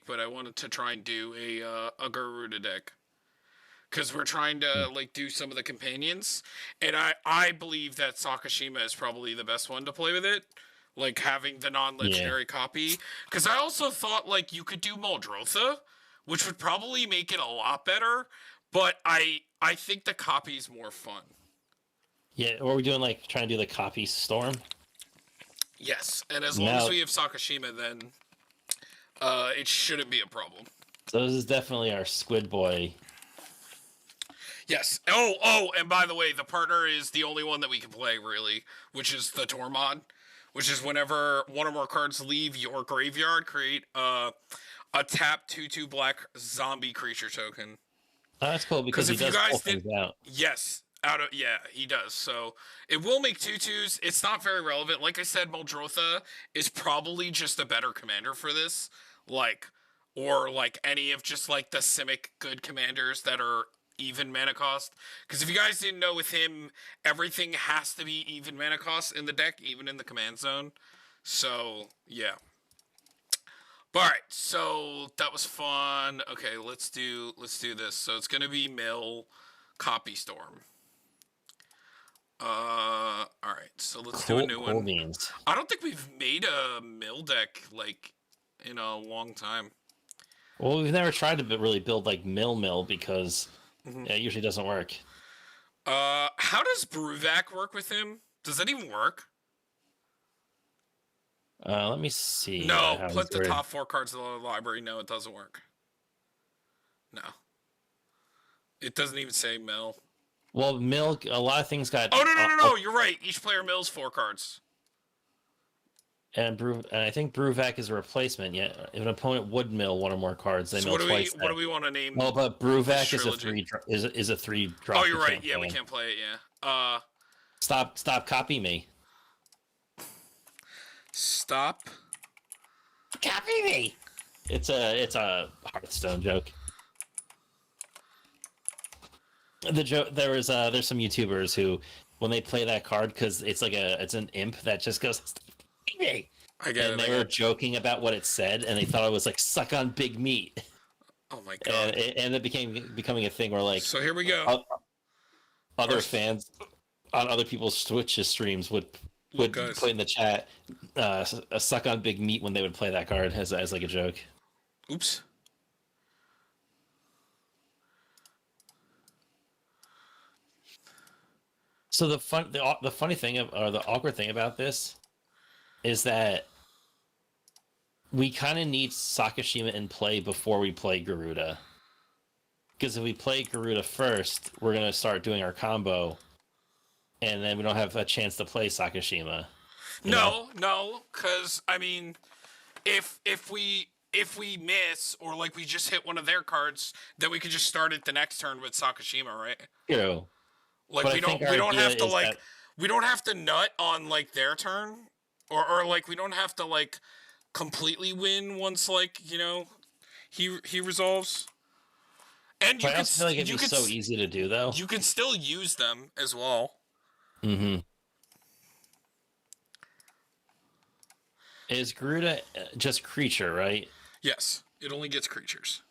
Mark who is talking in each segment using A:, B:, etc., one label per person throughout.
A: but I wanted to try and do a Gyruda deck because we're trying to like do some of the companions, and I believe that Sakashima is probably the best one to play with it, like having the
B: Yeah.
A: non-legendary copy. Because I also thought like you could do Muldrotha, which would probably make it a lot better, but I think the copy is more fun.
B: Yeah, or are we doing like trying to do the copy storm?
A: Yes, and as long as
B: Now,
A: we have Sakashima, then it shouldn't be a problem.
B: so this is definitely our Squid Boy.
A: Yes. Oh, and by the way, the partner is the only one that we can play, really, which is the Tormod, which is whenever one or more cards leave your graveyard, create a tap 2/2 black zombie creature token.
B: Oh, that's cool
A: Because
B: because he
A: if you
B: does pull
A: guys did,
B: things out.
A: yes, out of yeah, he does. So it will make 2/2s. It's not very relevant. Like I said, Muldrotha is probably just a better commander for this, like, or like any of just like the Simic good commanders that are even mana cost. Because if you guys didn't know, with him, everything has to be even mana cost in the deck, even in the command zone. So yeah. All right, so that was fun. Okay, let's do this. So it's gonna be Mill, Copy Storm. All right, so let's do a new
B: Cool
A: one.
B: beans.
A: I don't think we've made a Mill deck like in a long time.
B: Well, we've never tried to really build like mill because it usually doesn't work.
A: How does Bruvac work with him? Does that even work?
B: Let me see
A: No,
B: how he's
A: put the
B: worded.
A: top 4 cards of the library. No, it doesn't work. No, it doesn't even say Mill.
B: Well, mill. A lot of things got.
A: Oh no! You're right. Each player mills 4 cards.
B: And I think Bruvac is a replacement. Yeah, if an opponent would mill one or more cards, they
A: So
B: mill twice.
A: what do we want to name?
B: Well, but Bruvac is a
A: trilogy?
B: is a 3 drop.
A: Oh, you're right. Yeah, we can't play it. Yeah.
B: Stop copy me.
A: Stop.
B: Copy me. It's a Hearthstone joke. The joke there's some YouTubers who when they play that card because it's an imp that just goes me.
A: I get
B: And
A: it.
B: they were joking about what it said, and they thought it was like "suck on big meat,"
A: Oh my god!
B: and it becoming a thing where like
A: So here we go.
B: Other fans on other people's Twitch streams would put in the chat a "suck on big meat" when they would play that card as like a joke.
A: Oops.
B: So the funny thing or the awkward thing about this is that we kind of need Sakashima in play before we play Gyruda. Because if we play Gyruda first, we're gonna start doing our combo, and then we don't have a chance to play Sakashima.
A: No, because I mean, if we miss or like we just hit one of their cards, then we could just start it the next turn with Sakashima, right?
B: You know,
A: Like
B: but
A: we don't have to like we don't have to nut on like their turn, or like we don't have to like completely win once like he resolves. And you
B: I also feel like it'd be so easy to do though.
A: You can still use them as well.
B: Mm-hmm. Is Gyruda just creature, right?
A: Yes, it only gets creatures.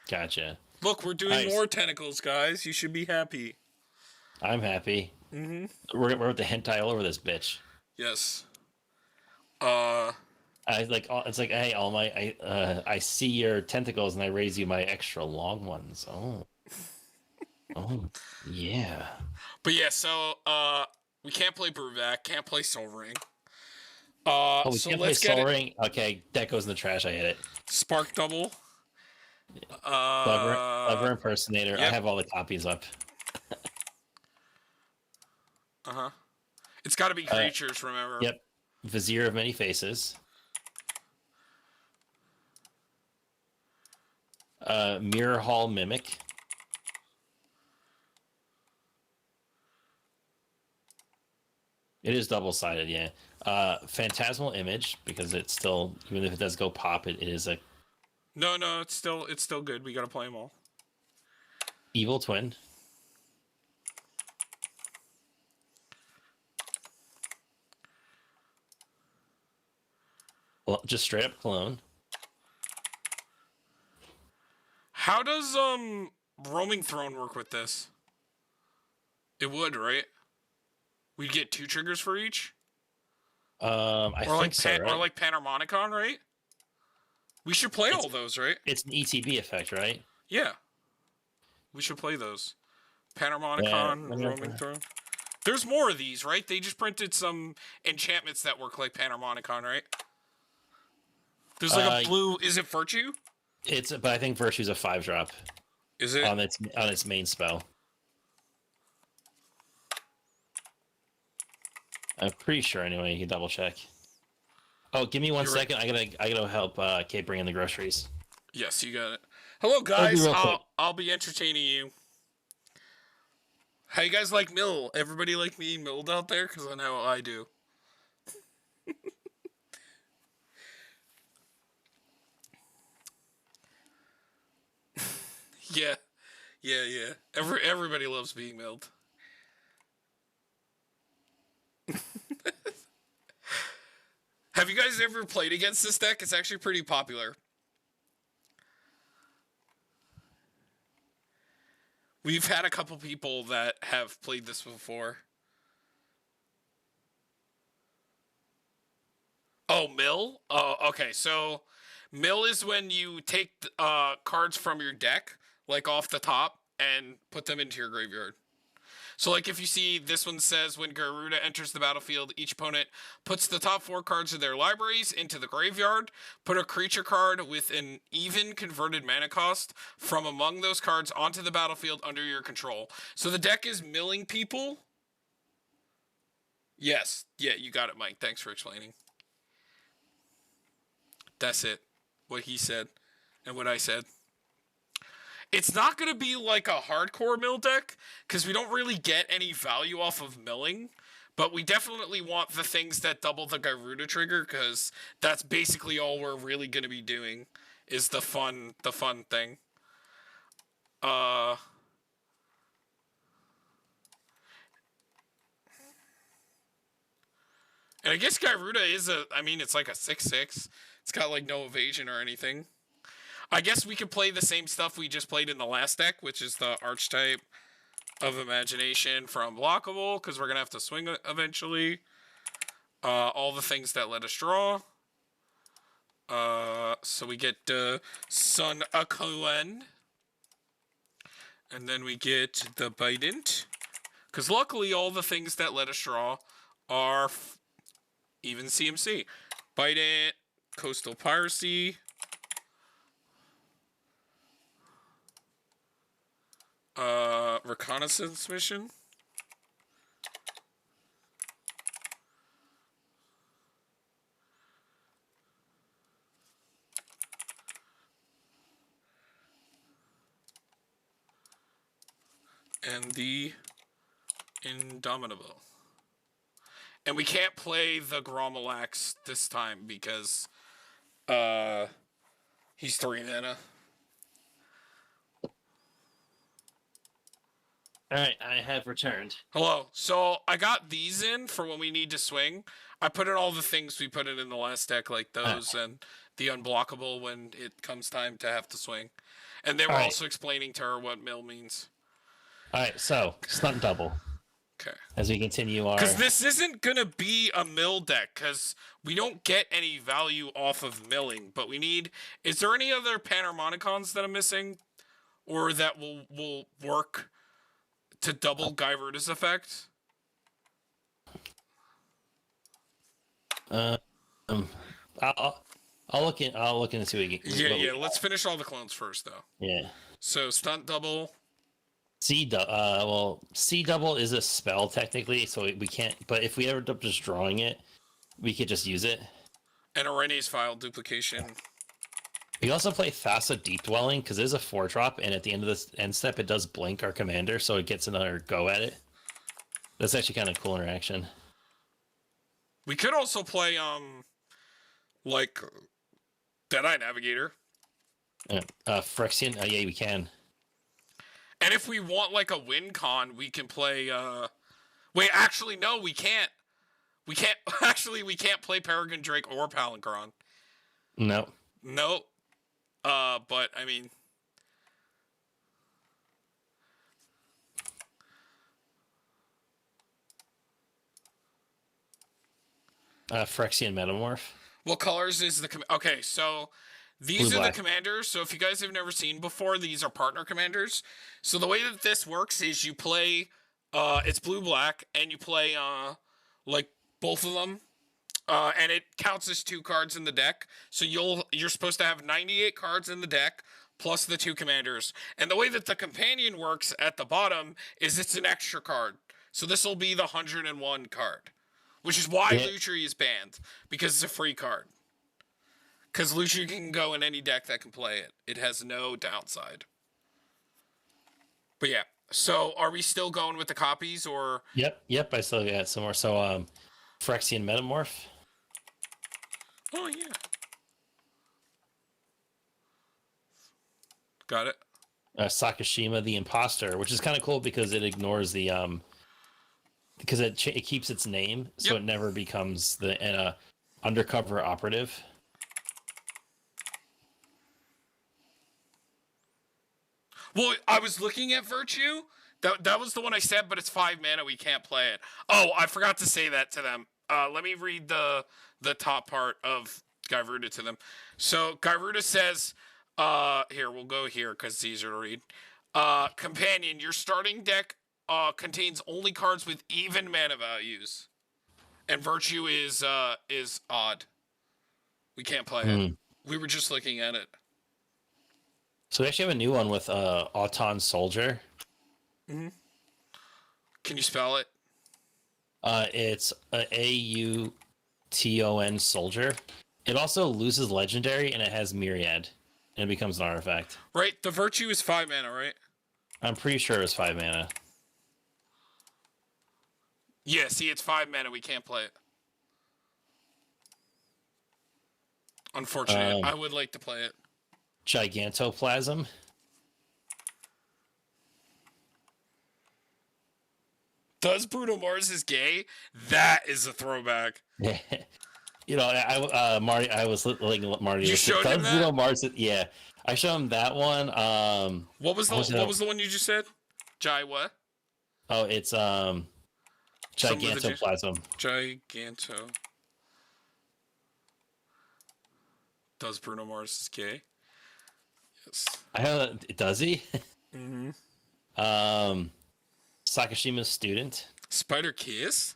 B: Gotcha.
A: Look, we're doing more tentacles, guys. You should be happy.
B: I'm happy.
A: Mm-hmm.
B: We're with the hentai all over this bitch.
A: Yes.
B: It's like, hey, all my I see your tentacles and I raise you my extra long ones. Oh, yeah.
A: But yeah, so we can't play Bruvac, can't play Soul Ring.
B: We
A: so
B: can't play Soul Ring. Okay, that goes in the trash. I hit it.
A: Spark Double.
B: Clever Impersonator. Yep. I have all the copies up.
A: It's got to be creatures, remember?
B: Yep. Vizier of Many Faces. Mirror Hall Mimic. It is double-sided, yeah. Phantasmal Image, because it's still, even if it does go pop, it is a...
A: No, it's still good. We gotta play them all.
B: Evil Twin. Well, just straight up clone.
A: How does Roaming Throne work with this? It would, right? We'd get 2 triggers for each?
B: I
A: Or
B: think so, right?
A: Or like Panharmonicon, right? We should play all those, right?
B: It's an ETB effect, right?
A: Yeah. We should play those.
B: Yeah,
A: Panharmonicon, Roaming Throne. There's more of these, right? They just printed some enchantments that work like Panharmonicon, right? There's like a blue... Is it Virtue?
B: But I think Virtue's a 5-drop.
A: Is it?
B: On its main spell. I'm pretty sure anyway. You can double check. Oh, give me 1 second. Right. I gotta help Kate bring in the groceries.
A: Yes, you got it. Hello, guys. I'll be entertaining you. How you guys like mill? Everybody like being milled out there? Because I know I do. Yeah. Everybody loves being milled. Have you guys ever played against this deck? It's actually pretty popular. We've had a couple people that have played this before. Oh, mill? Oh, okay. So, mill is when you take cards from your deck, like off the top, and put them into your graveyard. So, like, if you see, this one says, when Gyruda enters the battlefield, each opponent puts the top 4 cards of their libraries into the graveyard, put a creature card with an even converted mana cost from among those cards onto the battlefield under your control. So the deck is milling people? Yes. Yeah, you got it, Mike. Thanks for explaining. That's it. What he said and what I said. It's not going to be like a hardcore mill deck, because we don't really get any value off of milling, but we definitely want the things that double the Gyruda trigger, because that's basically all we're really going to be doing, is the fun thing. And I guess Gyruda is it's like a 6/6. It's got like no evasion or anything. I guess we could play the same stuff we just played in the last deck, which is the Archetype of Imagination from Blockable, because we're going to have to swing eventually. All the things that let us draw. So we get Sun Akuen. And then we get the Bident. Because luckily all the things that let us draw are even CMC. Bident, Coastal Piracy, Reconnaissance Mission, and the Indomitable. And we can't play the Gromalax this time because he's 3 mana.
B: Alright, I have returned.
A: Hello. So I got these in for when we need to swing. I put in all the things we put in the last deck, like those and the unblockable when it comes time to have to swing. And they were also explaining to her what mill means.
B: Alright, so, stunt double.
A: Okay.
B: As we continue our...
A: Because this isn't going to be a mill deck, because we don't get any value off of milling, but we need... Is there any other Panharmonicons that I'm missing? Or that will work to double Gyruda's effect?
B: I'll look in and see what we get.
A: Yeah, let's finish all the clones first, though.
B: Yeah.
A: So, stunt double...
B: C double is a spell technically, so we can't. But if we ever end up just drawing it, we could just use it.
A: And Irene's file duplication.
B: We also play Thassa Deep Dwelling because it is a 4-drop, and at the end of this end step, it does blink our commander, so it gets another go at it. That's actually kind of cool interaction.
A: We could also play like Deadeye Navigator.
B: Phyrexian. Yeah, we can.
A: And if we want, like, a win con, we can play, Wait, actually, no, we can't. We can't play Peregrine Drake or Palinchron.
B: No.
A: No. But, I mean...
B: Phyrexian Metamorph.
A: What colors is the okay? So
B: Blue
A: these are the
B: black.
A: commanders. So if you guys have never seen before, these are partner commanders. So the way that this works is you play, it's blue black, and you play like both of them, and it counts as 2 cards in the deck. So you're supposed to have 98 cards in the deck plus the 2 commanders. And the way that the companion works at the bottom is it's an extra card. So this will be the 101 card, which is why
B: Yeah.
A: Lutri is banned, because it's a free card. Because Lutri can go in any deck that can play it. It has no downside. But yeah, so are we still going with the copies or?
B: Yep. I still got some more. So Phyrexian Metamorph.
A: Oh yeah, got it.
B: Sakashima the Imposter, which is kind of cool because it ignores the because it keeps its name, so
A: Yep.
B: it never becomes the undercover operative.
A: Well, I was looking at Virtue. That was the one I said, but it's 5 mana. We can't play it. Oh, I forgot to say that to them. Let me read the top part of Gyruda to them. So Gyruda says, here we'll go here because it's easier to read. Companion, your starting deck contains only cards with even mana values, and Virtue is odd. We can't play it. We were just looking at it.
B: So we actually have a new one with Auton Soldier.
A: Mm-hmm. Can you spell it?
B: It's Auton Soldier. It also loses legendary and it has Myriad, and it becomes an artifact.
A: Right, the Virtue is 5 mana, right?
B: I'm pretty sure it's 5 mana.
A: Yeah, see, it's 5 mana. We can't play it. Unfortunate. I would like to play it.
B: Gigantoplasm.
A: Does Bruno Mars is gay? That is a throwback.
B: You know, Marty. I was like Marty.
A: You showed him that?
B: Bruno Mars. Yeah, I showed him that one.
A: What was the one you just said? Jai what?
B: Oh, it's Gigantoplasm.
A: Giganto. Does Bruno Mars is gay? Yes.
B: I don't. Does he?
A: Mm-hmm.
B: Sakashima's student.
A: Spider Kiss?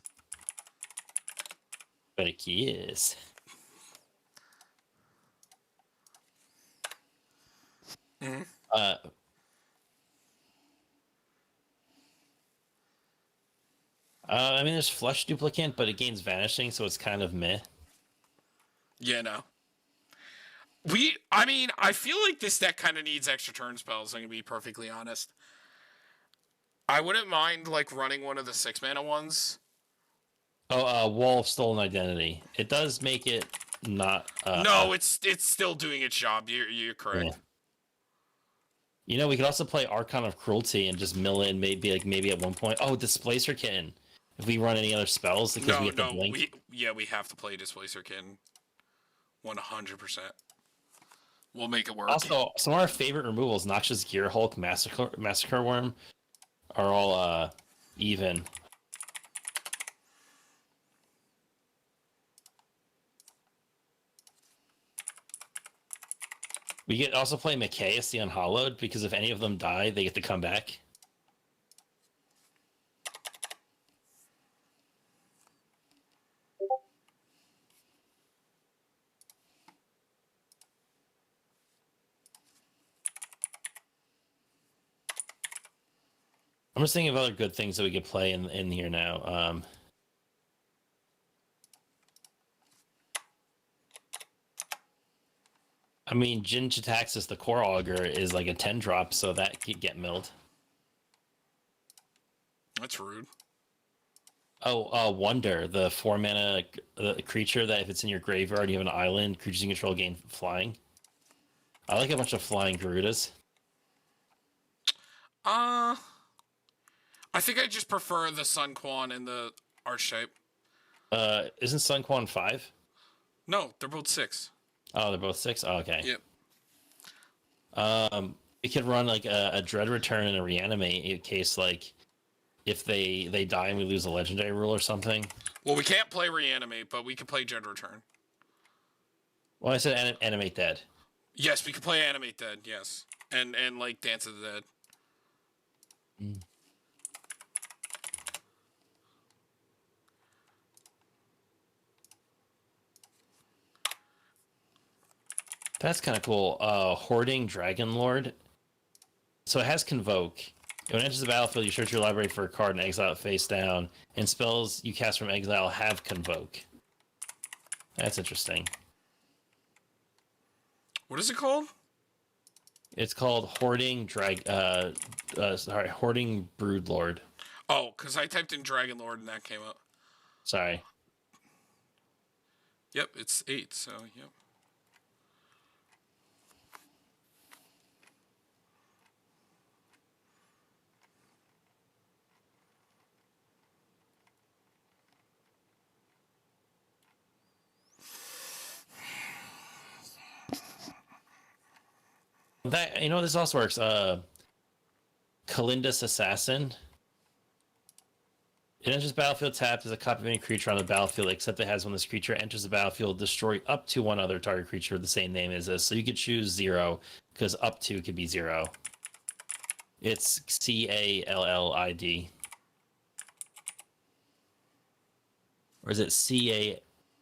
B: But a kiss.
A: Mm-hmm.
B: I mean, there's Flesh Duplicant, but it gains Vanishing, so it's kind of meh.
A: Yeah, no. I mean, I feel like this deck kind of needs extra turn spells, I'm going to be perfectly honest. I wouldn't mind, like, running one of the 6 mana ones.
B: Oh, Wall of Stolen Identity. It does make it not...
A: no, it's still doing its job. You're correct.
B: Yeah. You know, we could also play Archon of Cruelty and just mill in maybe at one point. Oh, Displacer Kitten. If we run any other spells, because we have to blink.
A: We have to play Displacer Kitten. 100%. We'll make it work.
B: Also, some of our favorite removals, Noxious Gear Hulk, Massacre Worm, are all even. We get also play Machias the Unhallowed, because if any of them die, they get to come back. I'm just thinking of other good things that we could play in here now. I mean, Jin Chitaxis, the Core Augur, is like a 10 drop, so that could get milled.
A: That's rude.
B: Oh, Wonder, the 4 mana creature that if it's in your graveyard, you have an island, creatures you control gain flying. I like a bunch of flying Gyrudas.
A: I think I just prefer the Sun Quan and the Archetype.
B: Isn't Sun Quan 5?
A: No, they're both 6.
B: Oh, they're both 6? Oh, okay.
A: Yep.
B: We could run like a Dread Return and a Reanimate in case like if they die and we lose a legendary rule or something.
A: Well, we can't play reanimate, but we can play Gen Return.
B: Well, I said animate dead.
A: Yes, we can play animate dead. Yes, and like Dance of the Dead.
B: Mm. That's kind of cool. Hoarding Dragon Lord. So it has Convoke. When it enters the battlefield, you search your library for a card and exile it face down. And spells you cast from exile have Convoke. That's interesting.
A: What is it called?
B: It's called Hoarding Hoarding Broodlord.
A: Oh, because I typed in Dragon Lord and that came up.
B: Sorry.
A: Yep, it's 8. So yep.
B: That this also works. Kalindus Assassin. It enters the battlefield tapped as a copy of any creature on the battlefield, except it has when this creature enters the battlefield, destroy up to one other target creature with the same name as this. So you could choose 0, because up to could be 0. It's Callid. Or is it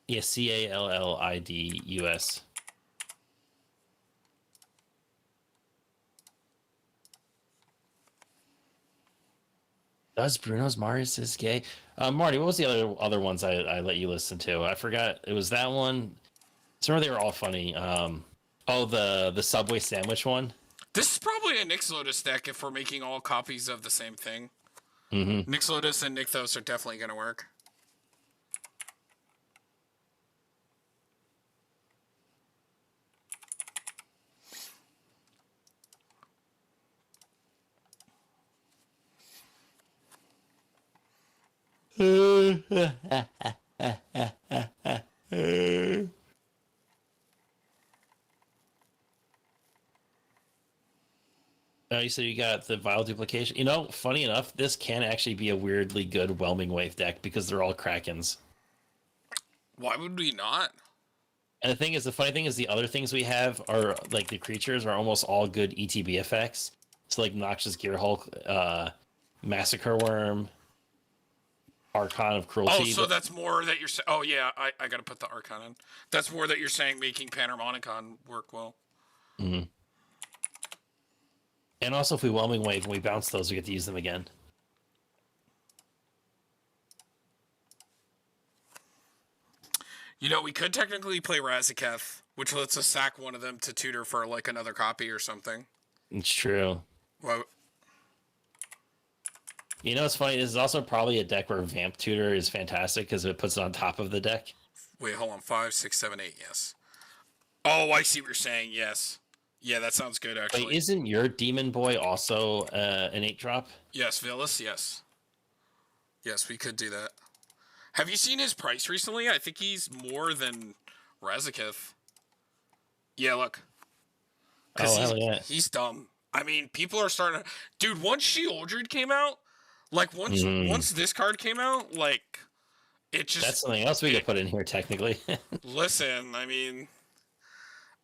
B: Callidus? Does Bruno's Mars is gay? Marty, what was the other ones I let you listen to? I forgot. It was that one. Some they were all funny. The Subway sandwich one.
A: This is probably a Nyx Lotus deck if we're making all copies of the same thing.
B: Mm-hmm.
A: Nyx Lotus and Nykthos are definitely going to work.
B: You said you got the Vile Duplication. Funny enough, this can actually be a weirdly good Whelming Wave deck because they're all Krakens.
A: Why would we not?
B: And the funny thing is the other things we have are, like, the creatures are almost all good ETB effects. So, like, Noxious Gearhulk, Massacre Worm, Archon of Cruelty.
A: Oh, so that's more that you're saying. Oh, yeah, I got to put the Archon in. That's more that you're saying making Panharmonicon work well.
B: Mm-hmm. And also, if we Whelming Wave and we bounce those, we get to use them again.
A: We could technically play Razaketh, which lets us sack one of them to tutor for, like, another copy or something.
B: It's true.
A: Well,
B: it's funny. This is also probably a deck where Vamp Tutor is fantastic because it puts it on top of the deck.
A: Wait, hold on. 5, 6, 7, 8, yes. Oh, I see what you're saying, yes. Yeah, that sounds good, actually.
B: Wait, isn't your Demon Boy also an 8-drop?
A: Yes, Villas, yes. Yes, we could do that. Have you seen his price recently? I think he's more than Razaketh. Yeah, look.
B: Oh, hell yeah.
A: He's dumb. I mean, people are starting to... Dude, once Sheoldred came out, like, once this card came out, like, it just...
B: That's something else we could put in here, technically.
A: Listen, I mean...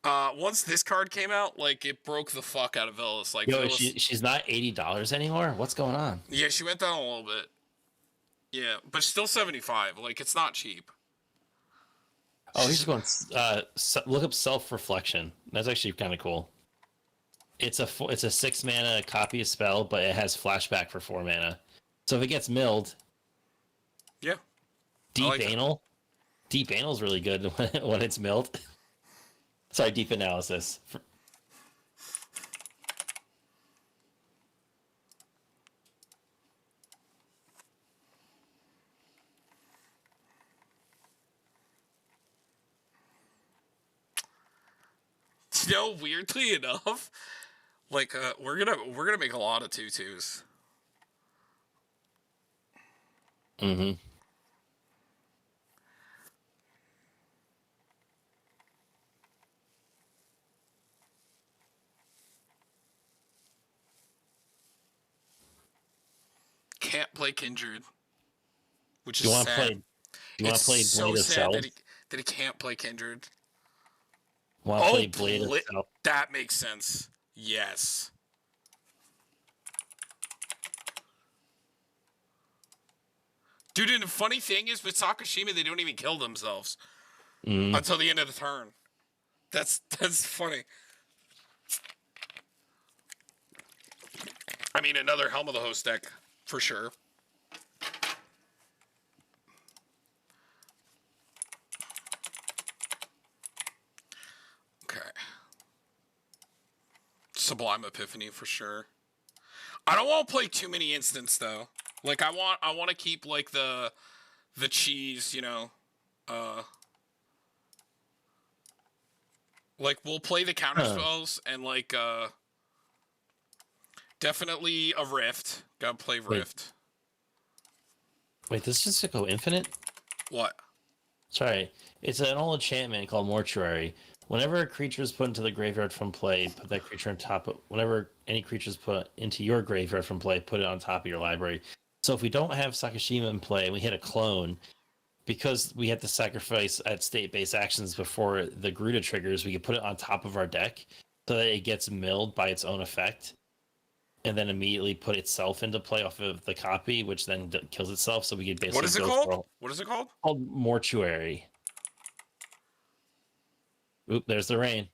A: once this card came out, like, it broke the fuck out of Villas. Like,
B: Yo, she's not $80 anymore? What's going on?
A: Yeah, she went down a little bit. Yeah, but still 75. Like, it's not cheap.
B: Oh, he's going. Look up Self-Reflection. That's actually kind of cool. It's a 6 mana copy of spell, but it has flashback for 4 mana. So if it gets milled,
A: yeah.
B: Deep Anal. Deep Anal's really good when it's milled. Sorry, Deep Analysis.
A: Weirdly enough, like, we're gonna make a lot of 2/2s.
B: Mm-hmm.
A: can't play Kindred, which
B: Do
A: is
B: you want to
A: sad.
B: play? Do you want
A: It's
B: to play
A: so
B: Blade of
A: sad
B: Self?
A: that he can't play Kindred.
B: Want to
A: Oh,
B: play Blade of Self?
A: that makes sense. Yes. Dude, and the funny thing is with Sakashima, they don't even kill themselves until the end of the turn. That's funny. I mean, another Helm of the Host deck, for sure. Okay. Sublime Epiphany, for sure. I don't want to play too many instants, though. Like, I want to keep, like, the cheese, you know. Like, we'll play the counter spells and, like, definitely a Rift. Gotta play Rift.
B: Wait, this is to go infinite?
A: What?
B: Sorry. It's an old enchantment called Mortuary. Whenever a creature is put into the graveyard from play, put that creature on top of... Whenever any creature is put into your graveyard from play, put it on top of your library. So if we don't have Sakashima in play and we hit a clone, because we have to sacrifice at state-based actions before the Gyruda triggers, we can put it on top of our deck so that it gets milled by its own effect, and then immediately put itself into play off of the copy, which then kills itself. So we could basically
A: What is it called? What is it called?
B: Called Mortuary. Oop, there's the rain.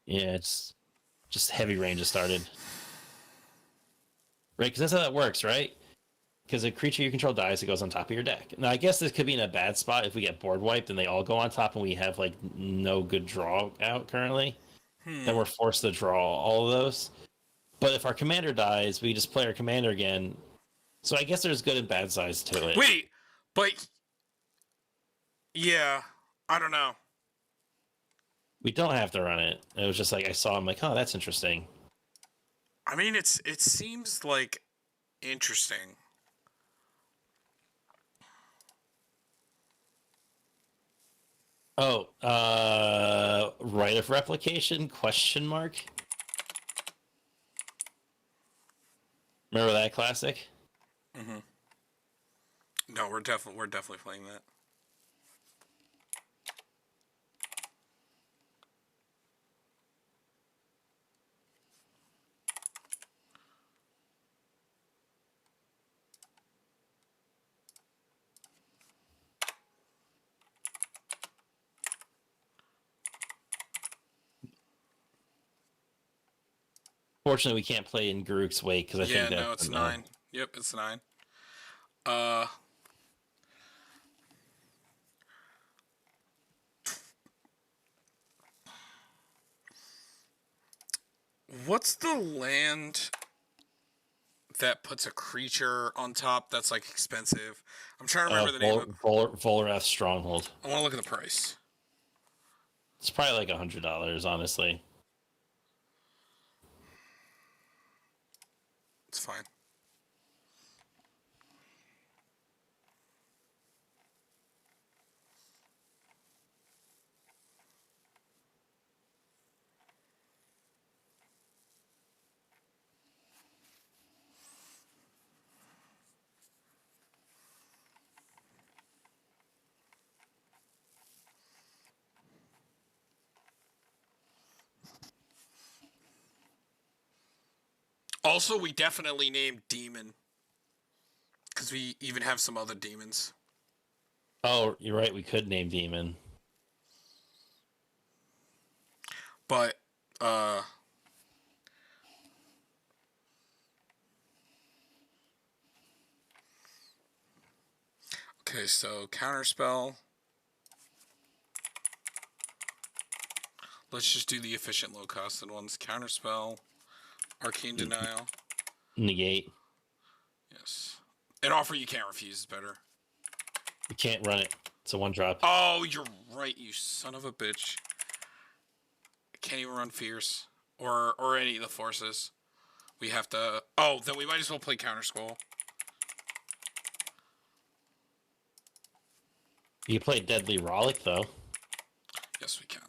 B: Yeah, it's just heavy rain just started. Right, because that's how that works, right? Because a creature you control dies, it goes on top of your deck. Now, I guess this could be in a bad spot if we get board wiped and they all go on top and we have, like, no good draw out currently. Then we're forced to draw all of those. But if our commander dies, we just play our commander again. So I guess there's good and bad sides to it.
A: Wait, but... Yeah, I don't know.
B: We don't have to run it. It was just like, I saw, I'm like, oh, that's interesting.
A: I mean, it seems, like, interesting.
B: Oh, right of replication? Question mark? Remember that classic?
A: Mm-hmm. No, we're definitely playing that.
B: Fortunately, we can't play in Garuk's wake because I think that.
A: Yeah, no, it's 9. Yep, it's 9. What's the land that puts a creature on top that's, like, expensive? I'm trying to remember the name of it.
B: Volrath Stronghold.
A: I want to look at the price.
B: It's probably like $100, honestly.
A: It's fine. Also, we definitely named Demon. Because we even have some other demons.
B: Oh, you're right. We could name Demon.
A: But, okay, so counterspell. Let's just do the efficient low-costed ones. Counterspell, Arcane Denial.
B: Negate.
A: Yes. An offer you can't refuse is better.
B: We can't run it. It's a 1-drop.
A: Oh, you're right, you son of a bitch. I can't even run Fierce. Or any of the forces. We have to... Oh, then we might as well play Counterskull.
B: You play Deadly Rollick, though.
A: Yes, we can.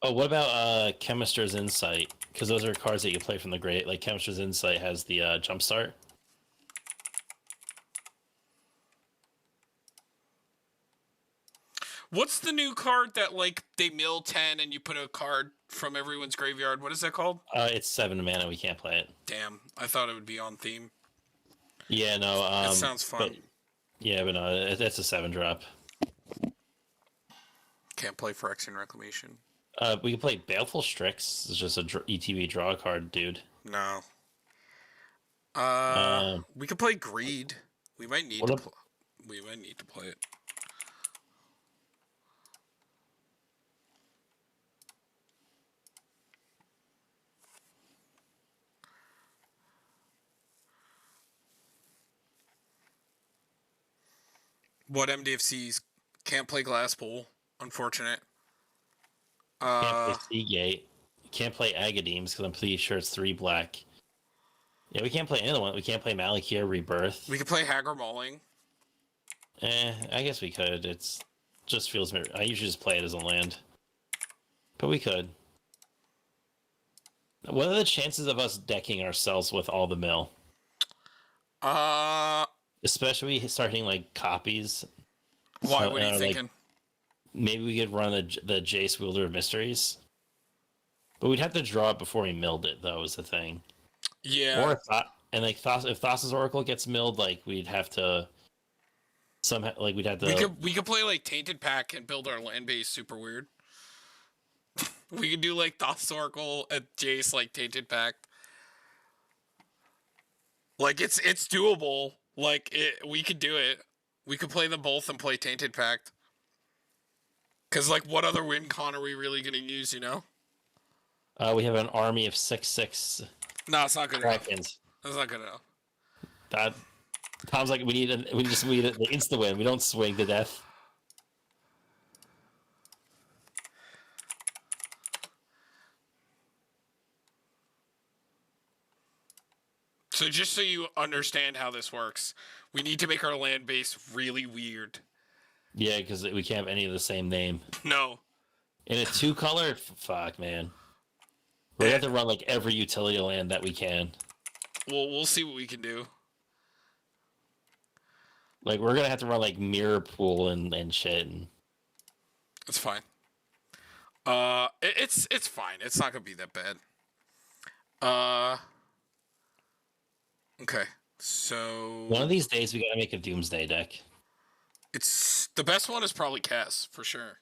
B: Oh, what about Chemister's Insight? Because those are cards that you play from the grave. Like Chemister's Insight has the jumpstart.
A: What's the new card that like they mill 10 and you put a card from everyone's graveyard? What is that called?
B: It's 7 mana. We can't play it.
A: Damn, I thought it would be on theme.
B: Yeah, no.
A: It sounds
B: But
A: fun.
B: yeah, but no, it's a 7 drop.
A: Can't play Phyrexian Reclamation.
B: We can play Baleful Strix. It's just a ETB draw card, dude.
A: No.
B: Um,
A: We could play Greed. We might need
B: what
A: to.
B: up?
A: We might need to play it. What MDFCs can't play Glasspool? Unfortunate.
B: Can't play
A: Uh,
B: Seagate. Can't play Agadeems because I'm pretty sure it's 3 black. Yeah, we can't play any other one. We can't play Malakir Rebirth.
A: we could play Hagar Mauling.
B: I guess we could. It's just feels. I usually just play it as a land, but we could. What are the chances of us decking ourselves with all the mill?
A: Uh,
B: Especially start hitting like copies.
A: why?
B: So,
A: What are you
B: like,
A: thinking?
B: maybe we could run the Jace Wielder of Mysteries, but we'd have to draw it before we milled it. Though is the thing.
A: Yeah.
B: Or if Thassa's Oracle gets milled, like we'd have to somehow we'd have to.
A: We could play like Tainted Pack and build our land base super weird. We could do like Thoughts Oracle at Jace like Tainted Pack. Like it's doable. Like we could do it. We could play them both and play Tainted Pact. Cause like what other win con are we really gonna use, you know?
B: We have an army of 6/6
A: No, it's not good enough.
B: Krakens.
A: That's not good enough.
B: That Tom's like we need the insta win. We don't swing to death.
A: So just so you understand how this works, we need to make our land base really weird.
B: Yeah, because we can't have any of the same name.
A: No.
B: In a 2-color, fuck man. We have to run like every utility land that we can.
A: We'll see what we can do.
B: Like we're gonna have to run like mirror pool and shit. And...
A: It's fine. It's fine. It's not gonna be that bad. Okay. So
B: One of these days we gotta make a Doomsday deck.
A: it's the best one is probably Cass for sure.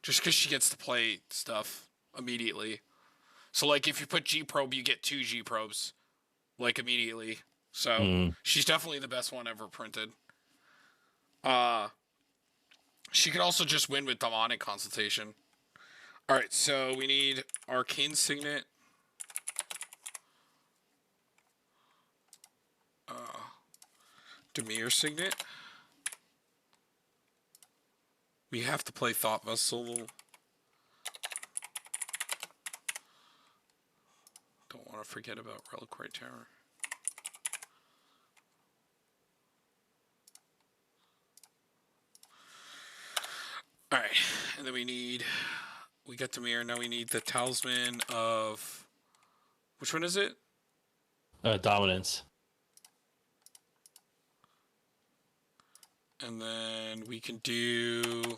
A: Just because she gets to play stuff immediately. So like if you put G probe, you get 2 G probes, like immediately. So she's definitely the best one ever printed. She could also just win with demonic consultation. All right, so we need Arcane Signet. Demir Signet. We have to play Thought Vessel. Don't want to forget about Reliquary Tower. Alright, and then we got Demir, now we need the Talisman of, which one is it?
B: Dominance.
A: And then we can do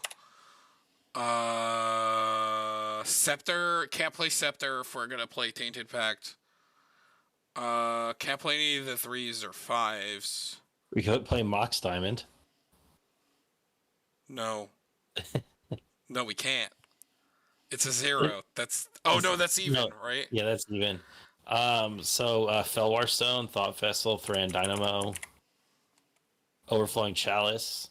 A: Scepter. Can't play Scepter if we're gonna play Tainted Pact. Can't play any of the 3s or 5s.
B: We could play Mox Diamond.
A: No. No, we can't. It's a 0. That's no, that's even,
B: No.
A: right?
B: Yeah, that's even. So Felwar Stone, Thought Vessel, Thran Dynamo, Overflowing Chalice.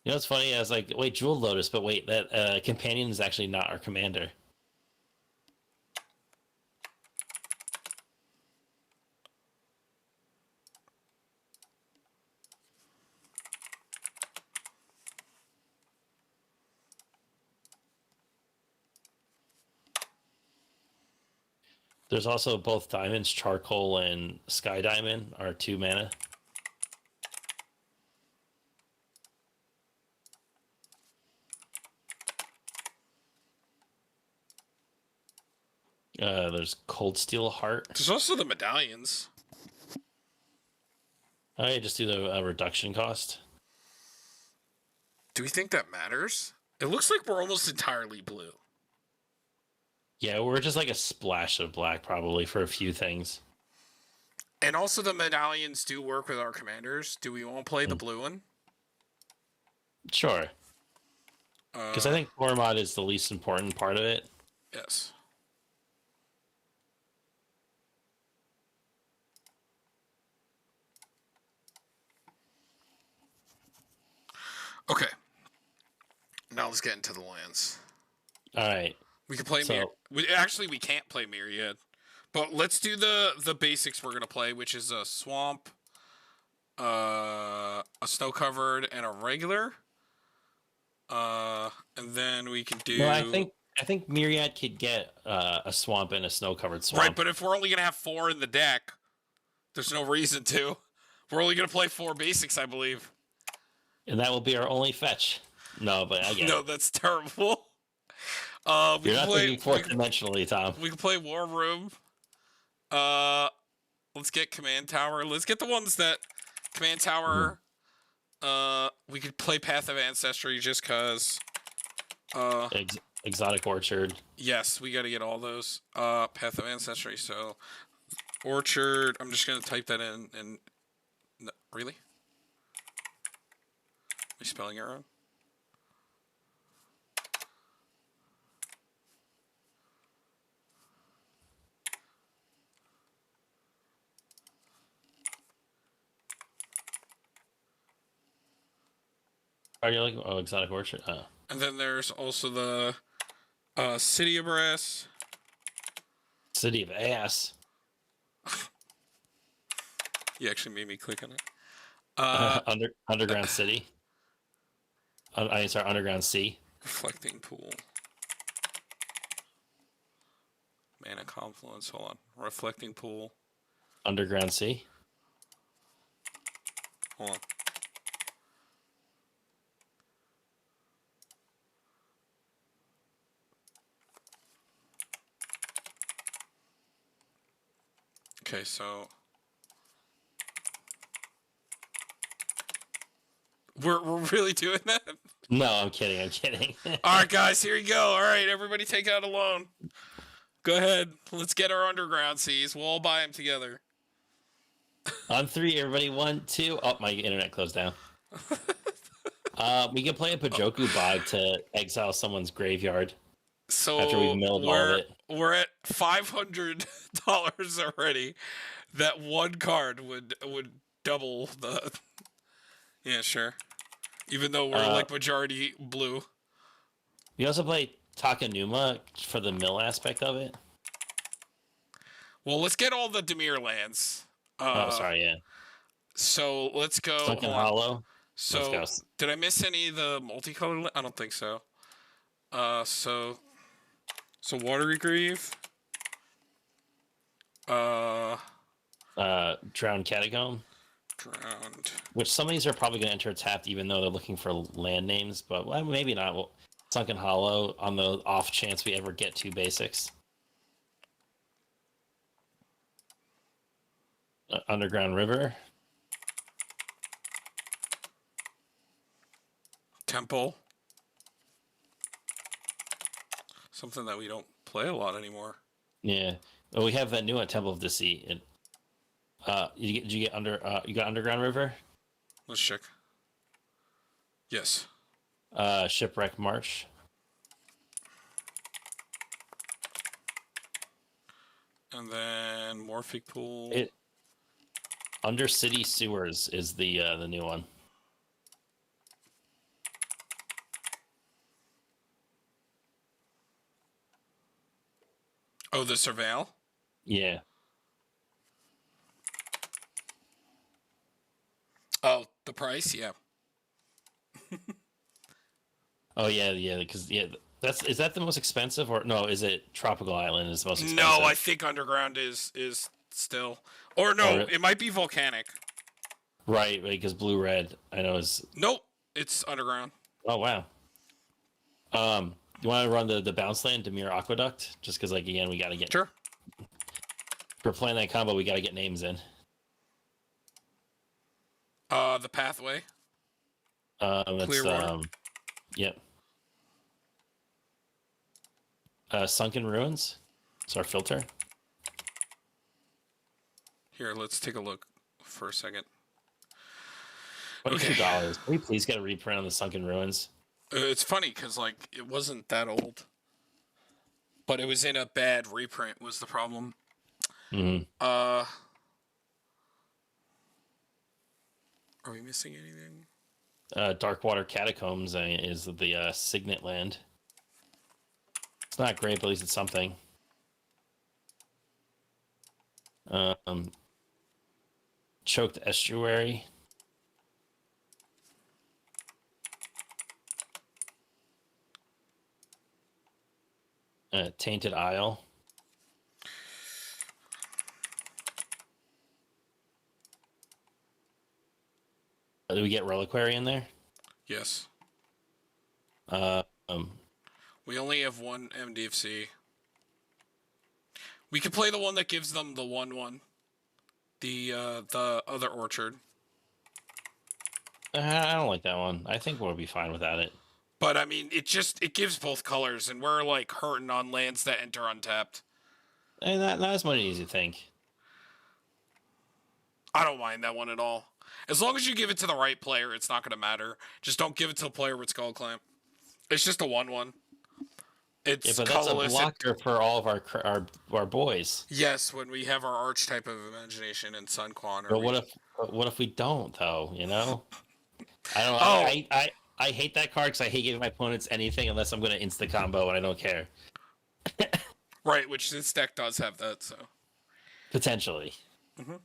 B: You know what's funny? I was like, wait, Jeweled Lotus, but wait, that companion is actually not our commander. There's also both diamonds, Charcoal and Sky Diamond are 2 mana. There's Cold Steel Heart.
A: There's also the medallions.
B: Oh, yeah, just do the reduction cost.
A: Do we think that matters? It looks like we're almost entirely blue.
B: Yeah, we're just like a splash of black probably for a few things.
A: And also the medallions do work with our commanders. Do we want to play the blue one?
B: Sure. Because I think Tormod is the least important part of it.
A: Yes. Okay. Now let's get into the lands.
B: All right.
A: We can play Actually, we can't play Myriad. But let's do the basics we're going to play, which is a swamp, a snow-covered, and a regular. And then we can do...
B: No, I think Myriad could get a swamp and a snow-covered swamp.
A: Right, but if we're only going to have 4 in the deck, there's no reason to. We're only going to play 4 basics, I believe.
B: And that will be our only fetch. No, but I get
A: No,
B: it.
A: that's terrible.
B: You're not thinking fourth-dimensionally, Tom.
A: We can play War Room. Let's get Command Tower. Let's get the ones that... Command Tower. We could play Path of Ancestry just because...
B: Exotic Orchard.
A: Yes, we got to get all those. Path of Ancestry, so... Orchard. I'm just going to type that in and... No, really? Am I spelling it wrong?
B: Are you looking? Oh, Exotic Orchard. Oh.
A: And then there's also the City of Brass.
B: City of Ass.
A: You actually made me click on it.
B: Underground City. Sorry, Underground Sea.
A: Reflecting Pool. Mana Confluence. Hold on. Reflecting Pool.
B: Underground Sea.
A: Hold on. Okay, so we're really doing that?
B: No, I'm kidding. I'm kidding.
A: All right, guys, here you go. All right, everybody, take out a loan. Go ahead. Let's get our underground seas. We'll all buy them together.
B: On 3, everybody. 1, 2. Oh, my internet closed down. We can play a Pajoku Bog to exile someone's graveyard.
A: So
B: after we've milled all of it.
A: We're at $500 already. That one card would double the. Yeah, sure. Even though we're like majority blue.
B: You also play Takanuma for the mill aspect of it.
A: Well, let's get all the Dimir lands.
B: Sorry, yeah.
A: So let's go.
B: Sunken Hollow.
A: So did I miss any of the multicolored? I don't think so. So Watery Grieve.
B: Drowned Catacomb.
A: Drowned.
B: Which some of these are probably going to enter tapped, even though they're looking for land names. But well, maybe not. Well, Sunken Hollow on the off chance we ever get 2 basics. Underground River.
A: Temple. Something that we don't play a lot anymore.
B: Yeah. Well, we have that new one, Temple of Deceit. Did you get you got Underground River?
A: Let's check. Yes.
B: Shipwreck March.
A: And then Morphic Pool.
B: Under City Sewers is the new one.
A: Oh, the Surveil?
B: Yeah.
A: Oh, the price? Yeah.
B: Oh yeah, because is that the most expensive, or no? Is it Tropical Island is the most expensive?
A: No, I think Underground is still, or no, it might be Volcanic.
B: Right, because Blue Red I know is.
A: Nope, it's Underground.
B: Oh wow. You want to run the bounce land Demir Aqueduct? Just because, like, again, we got to get.
A: Sure.
B: If we're playing that combo, we got to get names in.
A: The pathway.
B: That's
A: Clearwater.
B: Yep. Sunken Ruins. It's our filter.
A: Here, let's take a look for a second.
B: $22. Can we please get a reprint on the Sunken Ruins?
A: It's funny because like it wasn't that old, but it was in a bad reprint. Was the problem?
B: Mm-hmm.
A: Are we missing anything?
B: Darkwater Catacombs is the Signet land. It's not great, but at least it's something. Choked Estuary. Tainted Isle. Do we get Reliquary in there?
A: Yes.
B: Um,
A: We only have one MDFC. We could play the one that gives them the 1/1. The other orchard.
B: I don't like that one. I think we'll be fine without it.
A: But I mean, it gives both colors, and we're like hurting on lands that enter untapped.
B: And not as much as you think.
A: I don't mind that one at all. As long as you give it to the right player, it's not going to matter. Just don't give it to the player with Skull Clamp. It's just a 1/1. It's
B: but that's a
A: colorless.
B: blocker for all of our boys.
A: Yes, when we have our archetype of imagination and Sun Quan.
B: But what if we don't though? You know, I don't.
A: Oh.
B: I hate that card because I hate giving my opponents anything unless I'm going to insta combo and I don't care.
A: Right, which this deck does have that. So
B: potentially.
A: Mm-hmm.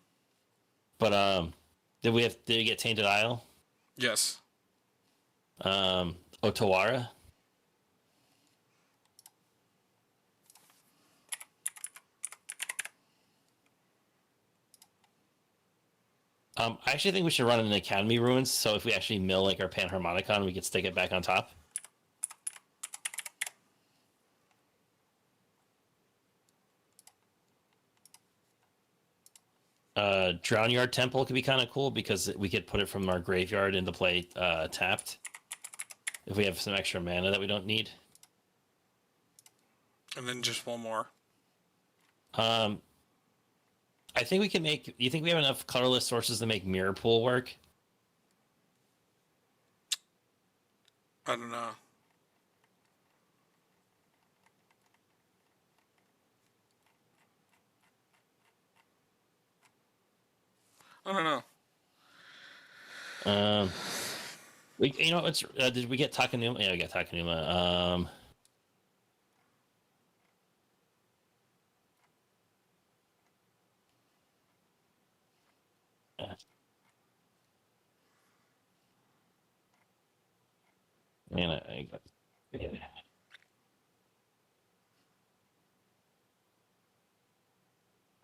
B: But did we get Tainted Isle?
A: Yes.
B: Otawara. I actually think we should run an Academy Ruins, so if we actually mill like our Panharmonicon, we could stick it back on top. Drownyard Temple could be kind of cool because we could put it from our graveyard into play tapped. If we have some extra mana that we don't need.
A: And then just one more.
B: I think we can make. You think we have enough colorless sources to make Mirror Pool work?
A: I don't know. I don't know.
B: You know, it's did we get Takanuma? Yeah, we got Takanuma. Man, I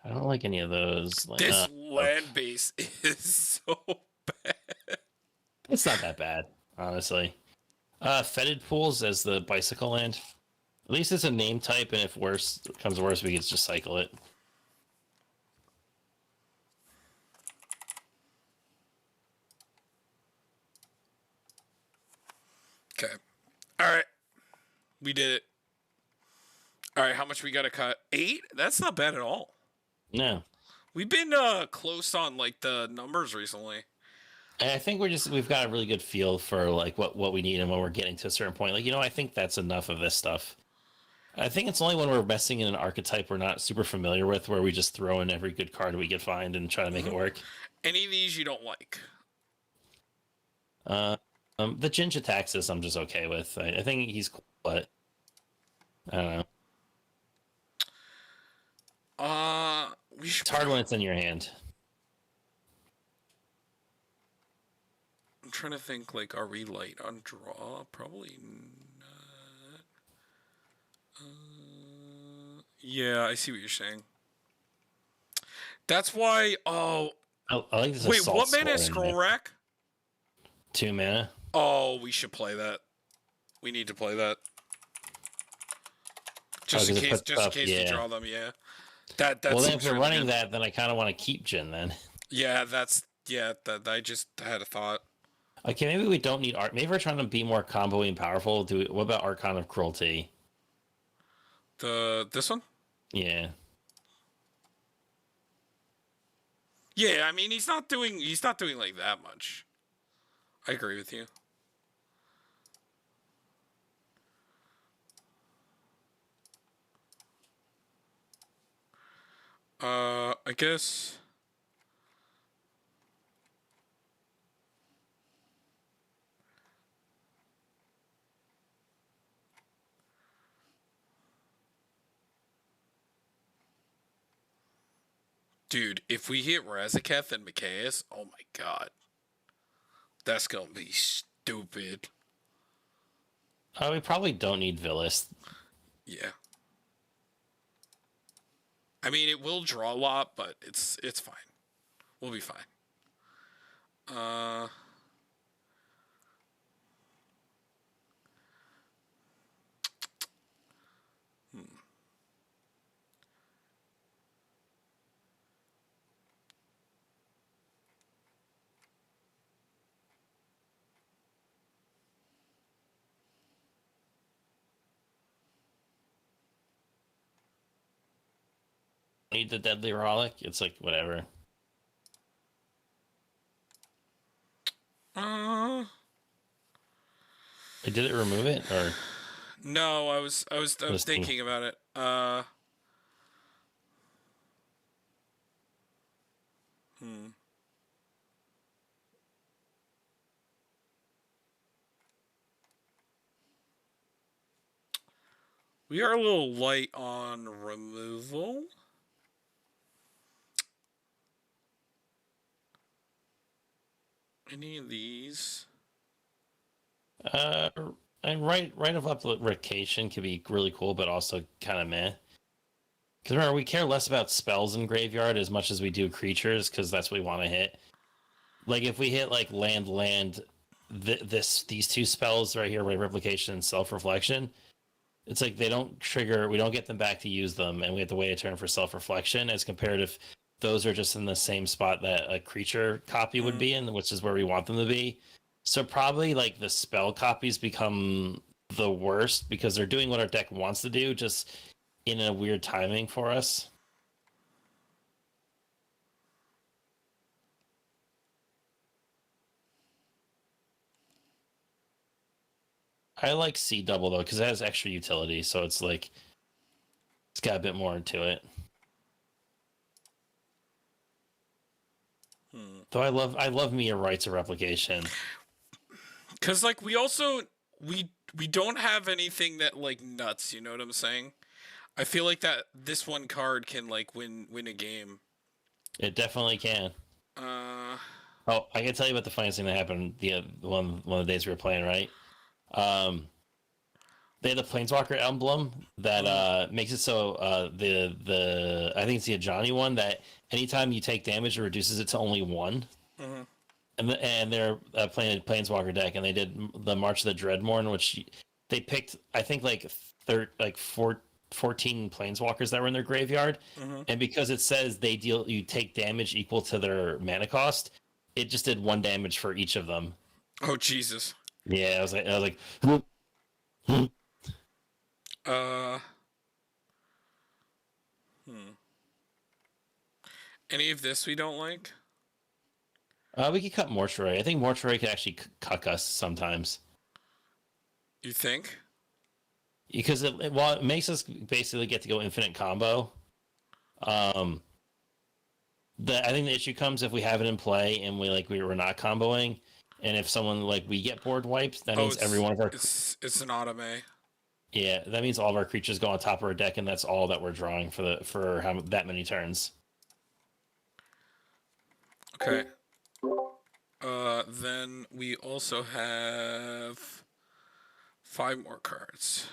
B: don't like any of those.
A: This land base is so bad.
B: It's not that bad, honestly. Fetid Pools as the bicycle land. At least it's a name type, and if worse comes worse, we can just cycle it.
A: Okay. All right. We did it. All right. How much we got to cut? 8? That's not bad at all.
B: No.
A: We've been close on like the numbers recently.
B: And I think we've got a really good feel for like what we need and when we're getting to a certain point. Like, I think that's enough of this stuff. I think it's only when we're messing in an archetype we're not super familiar with where we just throw in every good card we can find and try to make it work.
A: Any of these you don't like?
B: The Jinja Taxis I'm just okay with. I think he's cool, but I don't know. It's hard when it's in your hand.
A: I'm trying to think, like, are we light on draw? Probably not. Yeah, I see what you're saying. That's why,
B: I like this.
A: Wait, what mana is Scroll Rack?
B: 2 mana.
A: Oh, we should play that. We need to play that. Just in
B: 'cause it
A: case,
B: puts
A: just in
B: stuff.
A: case we
B: Yeah.
A: draw them. Yeah. That
B: Well, then if
A: seems
B: you're
A: really
B: running
A: good.
B: that, then I kind of want to keep Jin then.
A: Yeah, that I just had a thought.
B: Okay, maybe we don't need art. Maybe we're trying to be more combo and powerful. What about Archon of Cruelty?
A: This one?
B: Yeah.
A: Yeah, I mean he's not doing like that much. I agree with you. I guess. Dude, if we hit Razaketh and Mikaeus, oh my god. That's gonna be stupid.
B: We probably don't need Villas.
A: Yeah. I mean, it will draw a lot, but it's fine. We'll be fine. Uh. Hmm.
B: Need the Deadly Relic. It's like whatever.
A: Uh.
B: Did it remove it or
A: No, I was thinking about it. Hmm. We are a little light on removal. Any of these?
B: Uh, and right of replication could be really cool, but also kind of meh. Because remember, we care less about spells in graveyard as much as we do creatures, because that's what we want to hit. Like if we hit like land, these two spells right here, right replication and self reflection. It's like they don't trigger. We don't get them back to use them, and we have to wait a turn for self reflection. As compared if those are just in the same spot that a creature copy would be in, which is where we want them to be. So probably like the spell copies become the worst because they're doing what our deck wants to do, just in a weird timing for us. I like C double though because it has extra utility, so it's like it's got a bit more into it. Though I love Mia Rights of Replication.
A: Cause like we don't have anything that like nuts. You know what I'm saying? I feel like that this one card can like win a game.
B: It definitely can. Oh, I can tell you about the funniest thing that happened one of the days we were playing, right? They had the Planeswalker emblem that makes it so the I think it's the Ajani one that anytime you take damage, it reduces it to only one. And they're playing a Planeswalker deck, and they did the March of the Dreadmorn, which they picked I think like 14 Planeswalkers that were in their graveyard, and because it says you take damage equal to their mana cost, it just did 1 damage for each of them.
A: Oh Jesus.
B: Yeah, I was like.
A: Uh. Any of this we don't like?
B: We could cut Mortuary. I think Mortuary could actually cuck us sometimes.
A: You think?
B: Because it makes us basically get to go infinite combo. I think the issue comes if we have it in play and we're not comboing, and if someone we get board wiped, that means every one of our
A: it's an automate.
B: Yeah, that means all of our creatures go on top of our deck, and that's all that we're drawing for that many turns.
A: Okay. Then we also have 5 more cards.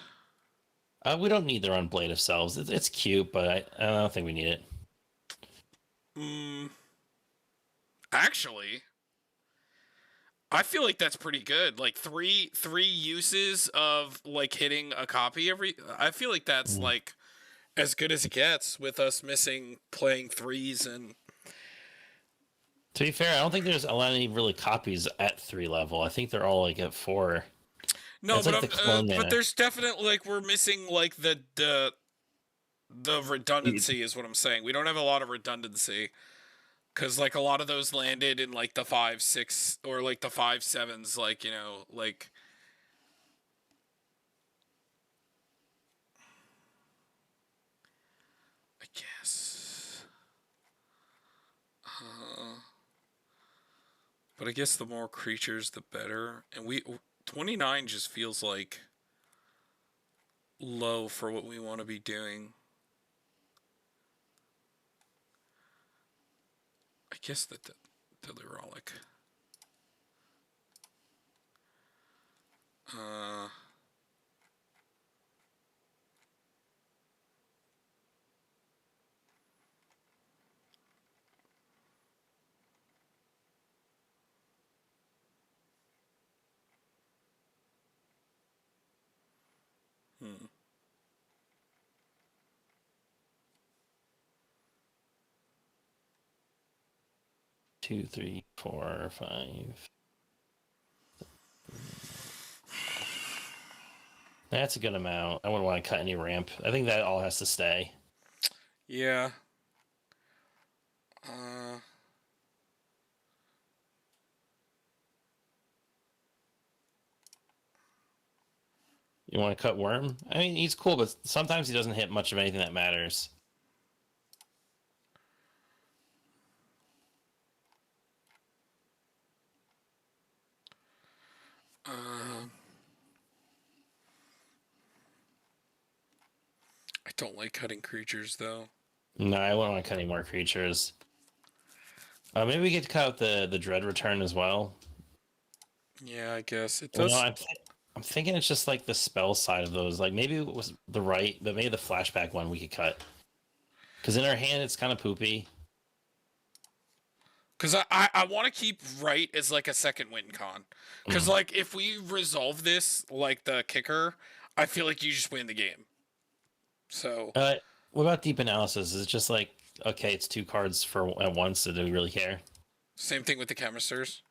B: We don't need their own Blade of Selves. It's cute, but I don't think we need it.
A: Actually, I feel like that's pretty good. Like three uses of like hitting a copy every. I feel like that's like as good as it gets with us missing playing threes and.
B: To be fair, I don't think there's a lot of any really copies at 3 level. I think they're all like at 4.
A: No,
B: It's
A: but
B: like the clone
A: but
B: mana.
A: there's definitely like we're missing like the redundancy is what I'm saying. We don't have a lot of redundancy because like a lot of those landed in like the 5-6 or like the 5-7s, like like. I guess. But I guess the more creatures, the better. And 29 just feels like low for what we want to be doing. I guess the Delirolic. Uh.
B: 2, 3, 4, 5. That's a good amount. I wouldn't want to cut any ramp. I think that all has to stay.
A: Yeah.
B: You want to cut Worm? I mean, he's cool, but sometimes he doesn't hit much of anything that matters.
A: I don't like cutting creatures though.
B: No, I wouldn't want to cut any more creatures. Maybe we could cut out the Dread Return as well.
A: Yeah, I guess it does.
B: You know, I'm thinking it's just like the spell side of those. Like maybe it was the right, but maybe the flashback one we could cut. Because in our hand, it's kind of poopy.
A: Because I want to keep right as like a second win con. Because like if we resolve this like the kicker, I feel like you just win the game. So.
B: What about Deep Analysis? Is it just like, okay, it's 2 cards for at once, so do we really care?
A: Same thing with the Chemisters.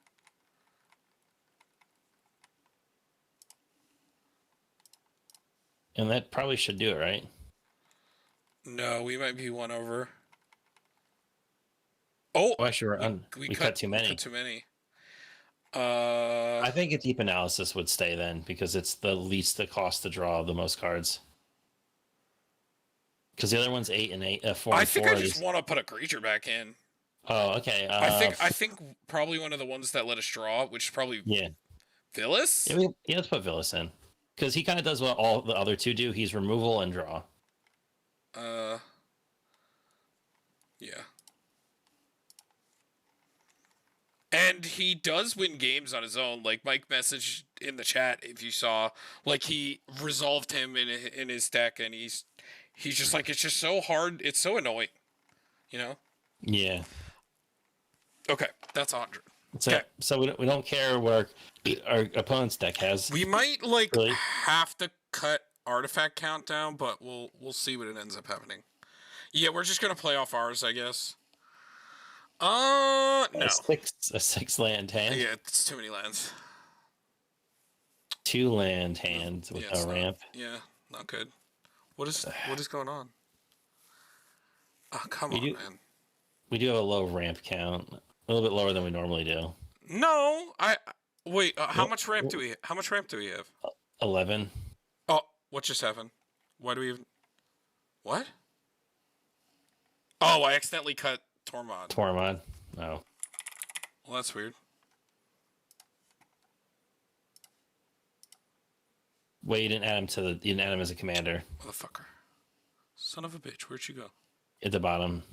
B: And that probably should do it, right?
A: No, we might be one over. Oh,
B: actually, we cut too many.
A: We cut too many.
B: I think a Deep Analysis would stay then, because it's the least the cost to draw the most cards. Because the other one's 8 and 8, 4 and 4.
A: I think I just want to put a creature back in.
B: Oh, okay.
A: I think probably one of the ones that let us draw, which is probably Villas.
B: Yeah, let's put Villas in, because he kind of does what all the other 2 do. He's removal and draw.
A: Yeah. And he does win games on his own. Like Mike messaged in the chat, if you saw, like he resolved him in his deck, and he's just like, it's just so hard. It's so annoying, you know?
B: Yeah.
A: Okay, that's 100.
B: So we don't care what our opponent's deck has.
A: We might have to cut artifact count down, but we'll see what it ends up happening. Yeah, we're just gonna play off ours, I guess. No.
B: A 6 land hand.
A: Yeah, it's too many lands.
B: 2 land hand with no ramp.
A: Yeah, not good. What is going on? Oh, come on, man.
B: We do have a low ramp count, a little bit lower than we normally do.
A: No, wait. How much ramp do we have?
B: 11.
A: Oh, what just happened? Why do we even? What? Oh, I accidentally cut Tormod.
B: No.
A: Well, that's weird.
B: Wait, you didn't add him as a commander.
A: Motherfucker. Son of a bitch, where'd you go?
B: At the bottom.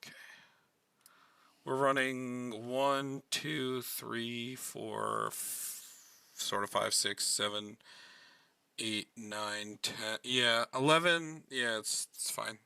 A: Okay. We're running 1, 2, 3, 4, sort of 5, 6, 7, 8, 9, 10. Yeah, 11. Yeah, it's fine.